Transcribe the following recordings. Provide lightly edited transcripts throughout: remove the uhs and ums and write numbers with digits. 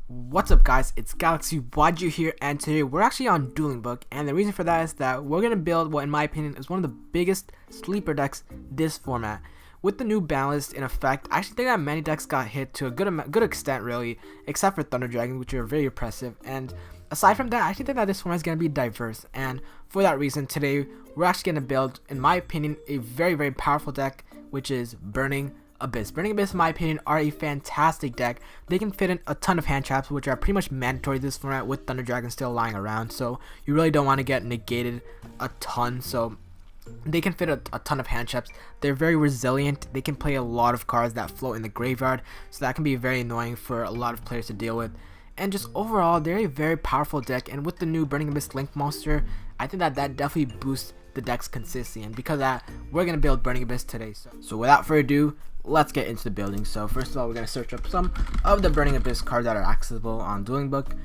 What's up guys, it's Galaxy Waju here, and today we're actually on Dueling Book, and the reason for that is that we're going to build what in my opinion is one of the biggest sleeper decks this format. With the new ban list in effect, I actually think that many decks got hit to a good extent really, except for Thunder Dragons, which are very oppressive, and aside from that, I actually think that this format is going to be diverse, and for that reason today we're actually going to build, in my opinion, a very powerful deck, which is Burning Abyss. Burning Abyss, in my opinion, are a fantastic deck. They can fit in a ton of hand traps, which are pretty much mandatory this format with Thunder Dragon still lying around, so you really don't want to get negated a ton. So they can fit a ton of hand traps. They're very resilient. They can play a lot of cards that float in the graveyard, so that can be very annoying for a lot of players to deal with. And just overall, they're a very powerful deck, and with the new Burning Abyss Link monster, I think that definitely boosts the deck's consistency, and because of that, we're going to build Burning Abyss today. So without further ado, let's get into the building. So first of all, we're going to search up some of the Burning Abyss cards that are accessible on Dueling Book,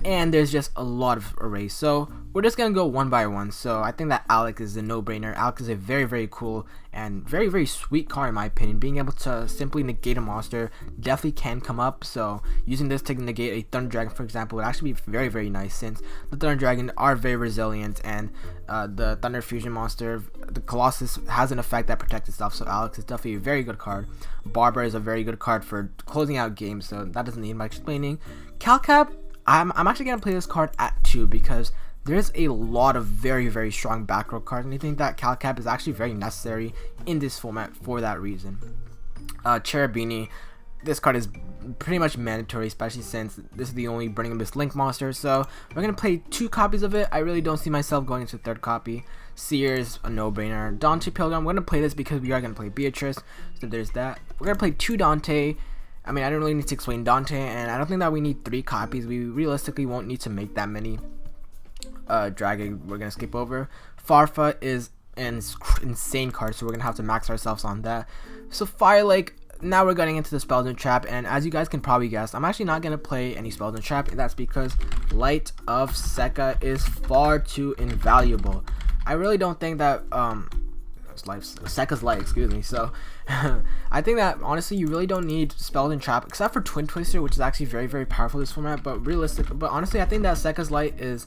and there's just a lot of arrays, so we're just going to go one by one. So I think that Alex is a no-brainer. Alex is a very cool and very sweet card in my opinion. Being able to simply negate a monster definitely can come up, so using this to negate a Thunder Dragon, for example, would actually be very nice, since the Thunder Dragon are very resilient, and the Thunder Fusion monster, the Colossus, has an effect that protects itself, so Alex is definitely a very good card. Barber is a very good card for closing out games, so that doesn't need much explaining. Calcap, I'm actually going to play this card at 2 because there's a lot of very strong back row cards, and I think that Calcap is actually very necessary in this format for that reason. Cherubini, this card is pretty much mandatory, especially since this is the only Burning Abyss Link monster, so we're going to play 2 copies of it. I really don't see myself going into a 3rd copy. Sears, a no-brainer. Dante Pilgrim, I'm going to play this because we are going to play Beatrice, so there's that. We're going to play 2 Dante. I mean, I don't really need to explain Dante, and I don't think that we need 3 copies. We realistically won't need to make that many. Dragon, we're going to skip over. Farfa is an insane card, so we're going to have to max ourselves on that. So Fire Lake, now we're getting into the Spells and Trap, and as you guys can probably guess, I'm actually not going to play any Spells and Trap, and that's because Light of Sekka is far too invaluable. I really don't think that, Sekka's Light, excuse me, so I think that honestly you really don't need Spells and Trap except for Twin Twister, which is actually very powerful this format, but honestly I think that Sekka's Light is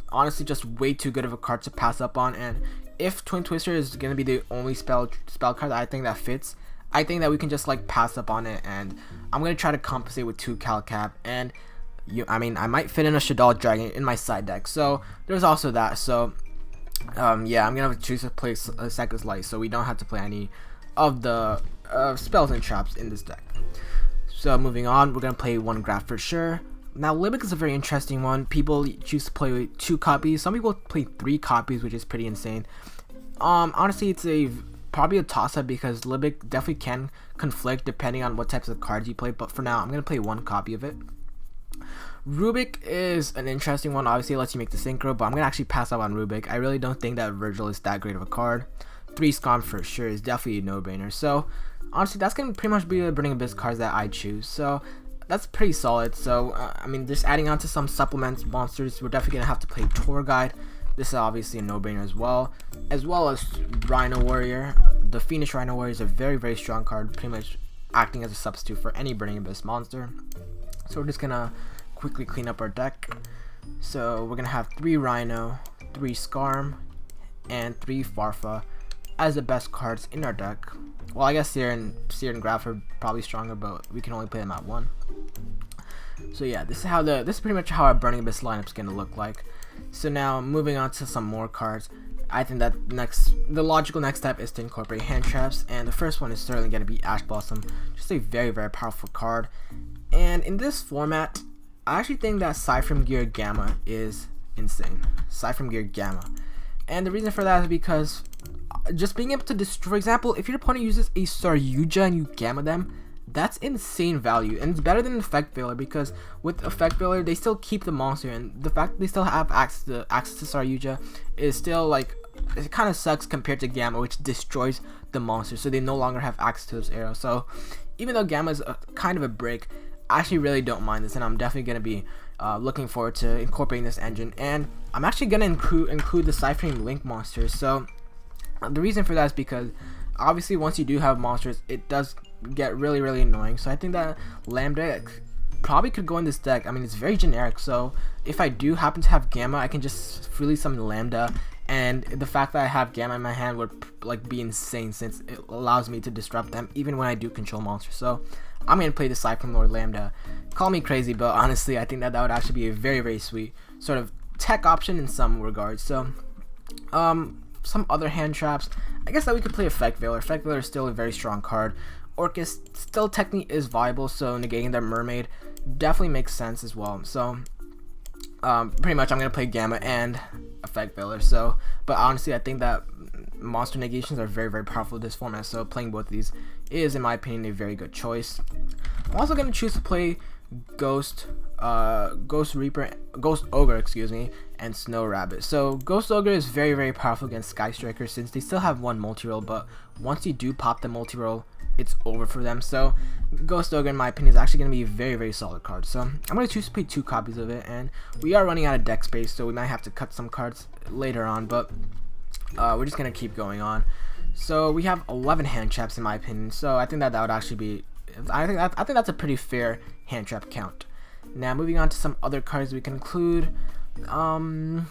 honestly just way too good of a card to pass up on, and if Twin Twister is going to be the only spell card that I think that fits, I think that we can just like pass up on it, and I'm going to try to compensate with 2 Calcap, and I might fit in a Shaddoll Dragon in my side deck, so there's also that. So yeah, I'm gonna choose to play Sekka's Light, so we don't have to play any of the Spells and Traps in this deck. So moving on, we're gonna play 1 Graph for sure. Now Libic is a very interesting one. People choose to play 2 copies. Some people play 3 copies, which is pretty insane. Honestly, it's probably a toss-up because Libic definitely can conflict depending on what types of cards you play. But for now, I'm gonna play 1 copy of it. Rubik is an interesting one. Obviously, it lets you make the synchro, but I'm gonna actually pass up on Rubik. I really don't think that Virgil is that great of a card. 3 Scom for sure is definitely a no-brainer. So honestly, that's gonna pretty much be the Burning Abyss cards that I choose. So that's pretty solid. So I mean, just adding on to some supplements monsters, we're definitely gonna have to play Tour Guide. This is obviously a no-brainer as well as Rhino Warrior. The Phoenix Rhino Warrior is a very strong card, pretty much acting as a substitute for any Burning Abyss monster. So we're just gonna quickly clean up our deck. So we're gonna have 3 Rhino, 3 Skarm, and 3 Farfa as the best cards in our deck. Well, I guess Seer and Graph are probably stronger, but we can only play them at 1. So yeah, this is pretty much how our Burning Abyss lineup is gonna look like. So now moving on to some more cards, I think that the logical next step is to incorporate hand traps, and the first one is certainly gonna be Ash Blossom, just a very powerful card. And in this format, I actually think that Cypherm Gear Gamma is insane. Cypherm Gear Gamma. And the reason for that is because just being able to destroy, for example, if your opponent uses a Saryuja and you Gamma them, that's insane value. And it's better than Effect Veiler, because with Effect Veiler, they still keep the monster, and the fact that they still have access to Saryuja is still like, it kind of sucks compared to Gamma, which destroys the monster, so they no longer have access to this arrow. So even though Gamma is kind of a brick, I actually really don't mind this, and I'm definitely going to be looking forward to incorporating this engine. And I'm actually going to include the Cyphering Link monsters. So the reason for that is because obviously once you do have monsters, it does get really annoying. So I think that Lambda probably could go in this deck. I mean, it's very generic, so if I do happen to have Gamma, I can just freely summon Lambda, and the fact that I have Gamma in my hand would like be insane since it allows me to disrupt them even when I do control monsters. So I'm gonna play the Cyclone Lord Lambda. Call me crazy, but honestly, I think that would actually be a very, very sweet sort of tech option in some regards. So some other hand traps, I guess that we could play Effect Veiler. Effect Veiler is still a very strong card. Orcus still technically is viable, so negating their Mermaid definitely makes sense as well. So pretty much I'm gonna play Gamma and Effect Veiler. So, but honestly, I think that monster negations are very, very powerful in this format. So playing both of these is, in my opinion, a very good choice. I'm also gonna choose to play Ghost Reaper, Ghost Ogre, excuse me, and Snow Rabbit. So Ghost Ogre is very, very powerful against Sky Striker since they still have one multi-roll, but once you do pop the multi-roll, it's over for them. So Ghost Ogre, in my opinion, is actually going to be a very, very solid card. So I'm going to choose to play 2 copies of it, and we are running out of deck space, so we might have to cut some cards later on, but we're just going to keep going on. So we have 11 hand traps, in my opinion, so I think that would actually be, I think that's a pretty fair hand trap count. Now moving on to some other cards we can include. What am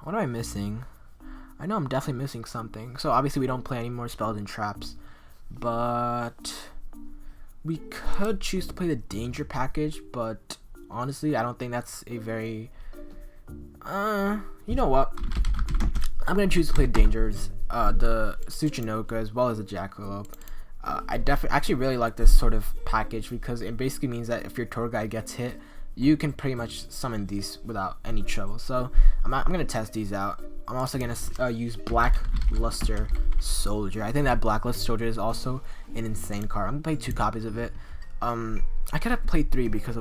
I missing? I know I'm definitely missing something. So obviously we don't play any more spells and traps, but we could choose to play the Danger package, but honestly I don't think that's a very you know what, I'm gonna choose to play Dangers, the Tsuchinoka as well as the Jackalope. I actually really like this sort of package because it basically means that if your tour guide gets hit, you can pretty much summon these without any trouble. So I'm gonna test these out. I'm also gonna use Blackluster Soldier. I think that Blackluster Soldier is also an insane card. I'm gonna play 2 copies of it. I could have played 3 because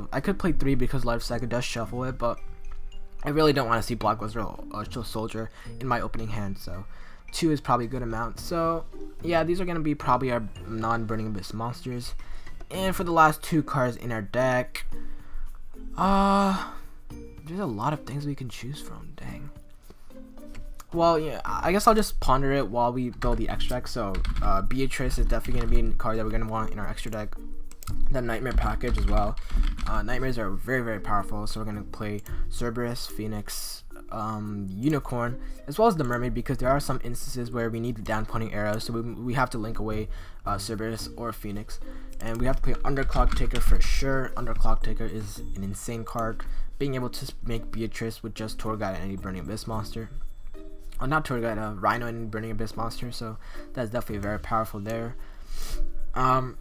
Life Cycle does shuffle it, but I really don't want to see Blackluster Soldier in my opening hand. So 2 is probably a good amount. So yeah, these are gonna be probably our non-Burning Abyss monsters. And for the last 2 cards in our deck, there's a lot of things we can choose from. Dang. Well, yeah, I guess I'll just ponder it while we build the extra deck. So Beatrice is definitely gonna be a card that we're gonna want in our extra deck. The Nightmare package as well. Nightmares are very, very powerful, so we're gonna play Cerberus, Phoenix, Unicorn, as well as the Mermaid, because there are some instances where we need the down pointing arrows, so we have to link away Cerberus or Phoenix, and we have to play Underclock Taker for sure. Underclock Taker is an insane card, being able to make Beatrice with just Tour Guide and any Burning Abyss monster. Not Tour Guide, Rhino and Burning Abyss monster, so that's definitely very powerful there. I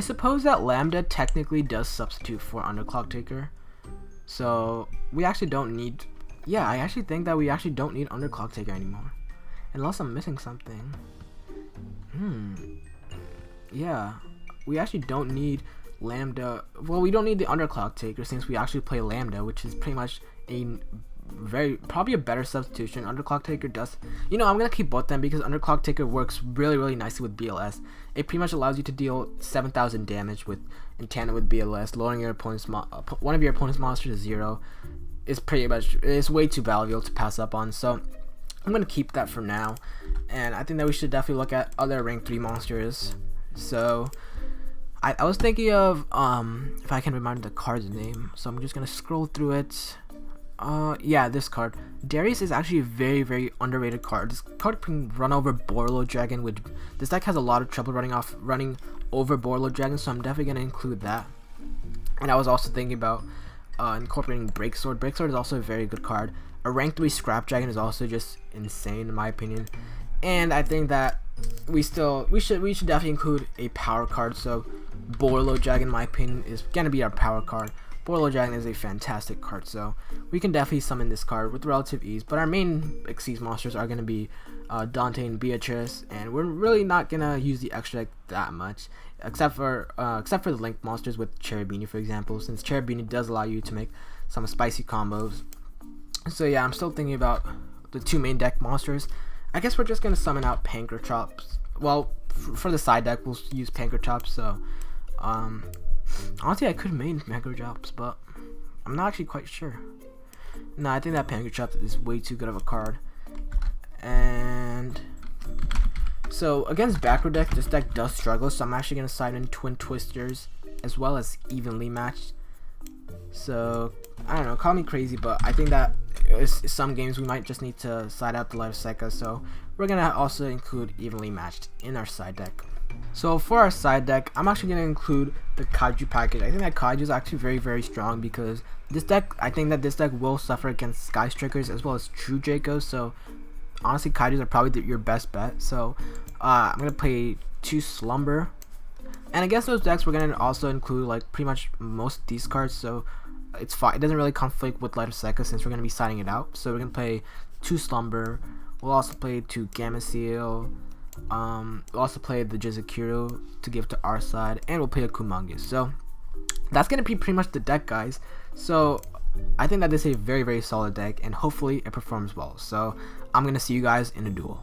suppose that Lambda technically does substitute for Underclock Taker, so we actually don't need, yeah, I actually think that we actually don't need Underclock Taker anymore, unless I'm missing something. Yeah, we actually don't need Lambda. Well, we don't need the Underclock Taker since we actually play Lambda, which is pretty much probably a better substitution. Underclock Taker does, you know, I'm gonna keep both them because Underclock Taker works really, really nicely with BLS. It pretty much allows you to deal 7,000 damage in tandem with BLS, lowering your opponent's one of your opponent's monsters to 0. Is pretty much, it's way too valuable to pass up on. So I'm gonna keep that for now, and I think that we should definitely look at other rank 3 monsters. So I was thinking of if I can remember the card's name, so I'm just gonna scroll through it. Yeah, this card. Darius is actually a very, very underrated card. This card can run over Borlo Dragon, which this deck has a lot of trouble running over Borlo Dragon, so I'm definitely going to include that. And I was also thinking about incorporating Breaksword. Breaksword is also a very good card. A rank 3 Scrap Dragon is also just insane in my opinion. And I think that we should definitely include a power card. So Borlo Dragon, in my opinion, is going to be our power card. Borlo Dragon is a fantastic card, so we can definitely summon this card with relative ease. But our main Xyz monsters are going to be Dante and Beatrice, and we're really not going to use the extra deck that much, except for the linked monsters with Cherubini, for example, since Cherubini does allow you to make some spicy combos. So yeah, I'm still thinking about the 2 main deck monsters. I guess we're just going to summon out Pankratops. Well, for the side deck, we'll use Pankratops, so honestly, I could main Pankratops, but I'm not actually quite sure. No, I think that Pankratops is way too good of a card. And So against backrow deck, this deck does struggle, so I'm actually going to side in Twin Twisters as well as Evenly Matched. So I don't know, call me crazy, but I think that some games we might just need to side out the Light of Sekka, so we're going to also include Evenly Matched in our side deck. So for our side deck, I'm actually going to include the Kaiju package. I think that Kaiju is actually very strong because I think that this deck will suffer against Sky Strikers as well as True Dracos, so honestly Kaijus are probably your best bet. So I'm going to play 2 Slumber, and against those decks we're going to also include like pretty much most of these cards, so it's fine. It doesn't really conflict with Light of Sekka since we're going to be siding it out. So we're going to play 2 Slumber, we'll also play 2 Gamma Seal, we'll also play the Jizukiro to give to our side, and we'll play a Kumongous. So that's gonna be pretty much the deck, guys. So I think that this is a very solid deck, and hopefully it performs well. So I'm gonna see you guys in a duel.